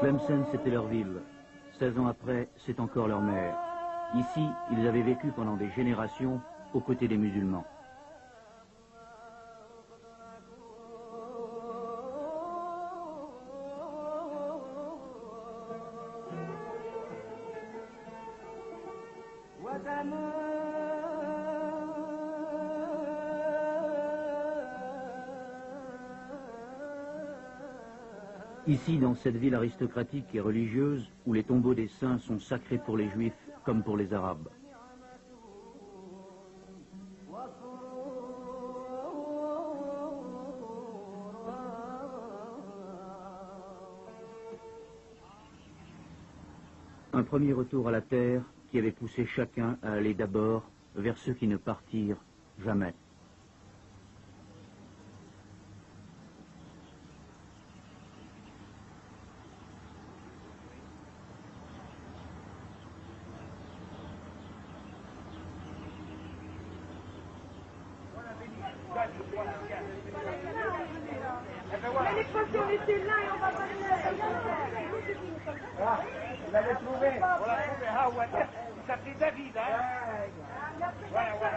Tlemcen, c'était leur ville. 16 ans après, c'est encore leur mère. Ici, ils avaient vécu pendant des générations aux côtés des musulmans. Ici, dans cette ville aristocratique et religieuse, où les tombeaux des saints sont sacrés pour les Juifs comme pour les Arabes. Un premier retour à la terre qui avait poussé chacun à aller d'abord vers ceux qui ne partirent jamais. Mais les fois qu'on était là et on va pas Ah, vous l'avez trouvé. On l'a trouvé. Ah ouais. Il s'appelait David, hein. Voilà.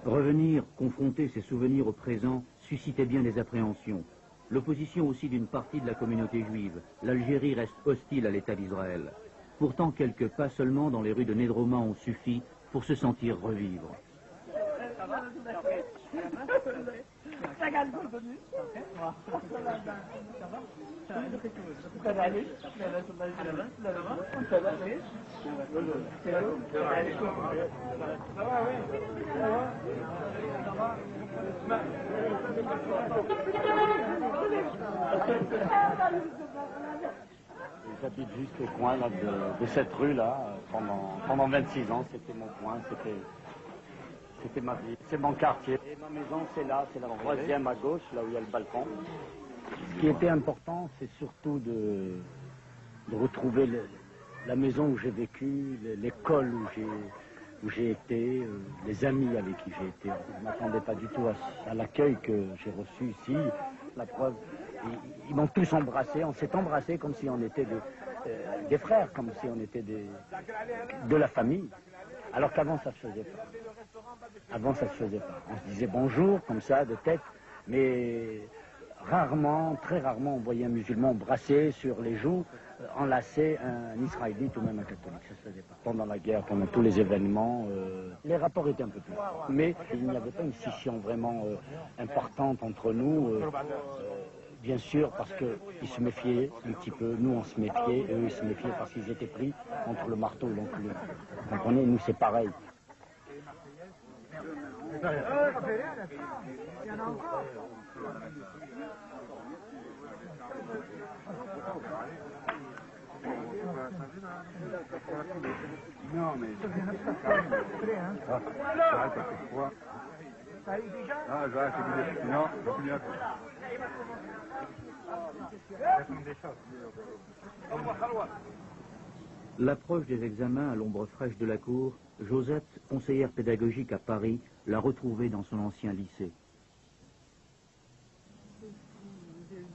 Revenir, confronter ses souvenirs au présent, suscitait bien des appréhensions. L'opposition aussi d'une partie de la communauté juive. L'Algérie reste hostile à l'État d'Israël. Pourtant, quelques pas seulement dans les rues de Nedroma ont suffi pour se sentir revivre. J'habite juste au coin là, de cette rue-là, pendant 26 ans, c'était mon coin, c'était ma vie, c'est mon quartier. Et ma maison, c'est là, c'est la troisième à gauche, là où il y a le balcon. Ce qui était important, c'est surtout de retrouver la maison où j'ai vécu, l'école où j'ai été, les amis avec qui j'ai été. Je ne m'attendais pas du tout à l'accueil que j'ai reçu ici. La preuve, ils m'ont tous embrassé, on s'est embrassés comme si on était des frères, comme si on était de la famille. Alors qu'avant, ça ne se faisait pas. Avant, ça ne se faisait pas. On se disait bonjour, comme ça, de tête, mais rarement, très rarement, on voyait un musulman brasser sur les joues, enlacer un israélite ou même un catholique. Ça ne se faisait pas. Pendant la guerre, pendant tous les événements, les rapports étaient un peu plus forts. Mais il n'y avait pas une scission vraiment importante entre nous. Bien sûr, parce qu'ils se méfiaient un petit peu, nous on se méfiait, eux ils se méfiaient parce qu'ils étaient pris entre le marteau et l'enclume. Vous comprenez, nous c'est pareil. Non, mais ah, L'approche des examens à l'ombre fraîche de la cour, Josette, conseillère pédagogique à Paris, l'a retrouvée dans son ancien lycée.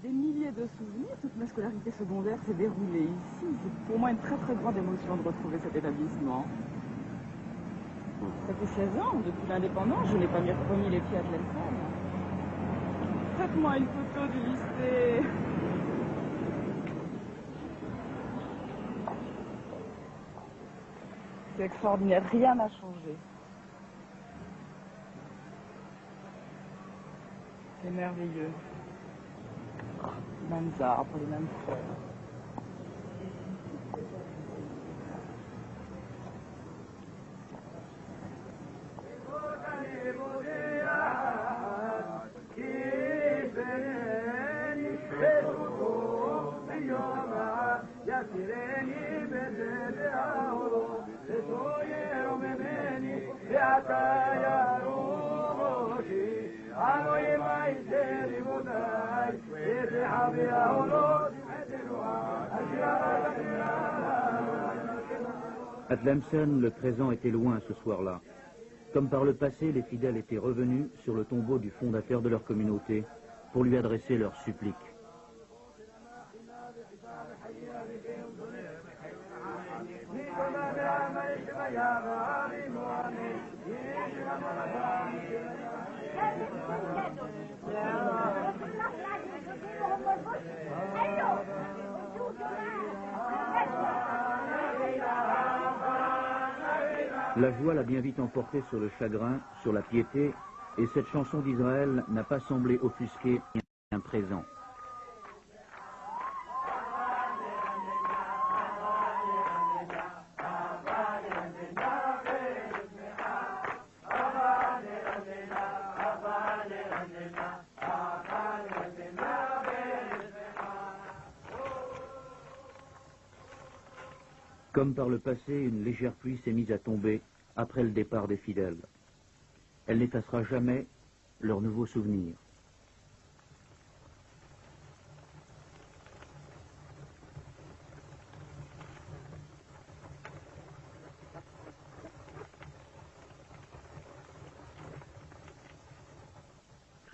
Des milliers de souvenirs, toute ma scolarité secondaire s'est déroulée ici. C'est pour moi une très très grande émotion de retrouver cet établissement. Ça fait 16 ans, depuis l'indépendance, je n'ai pas mis remis les pieds à Tlemcen. Faites-moi une photo du lycée. C'est extraordinaire, rien n'a changé. C'est merveilleux. Les mêmes arbres, les mêmes fleurs. À Tlemcen, le présent était loin ce soir-là. Comme par le passé, les fidèles étaient revenus sur le tombeau du fondateur de leur communauté pour lui adresser leurs suppliques. La joie l'a bien vite emporté sur le chagrin, sur la piété, et cette chanson d'Israël n'a pas semblé offusquer un présent. Comme par le passé, une légère pluie s'est mise à tomber après le départ des fidèles. Elle n'effacera jamais leurs nouveaux souvenirs.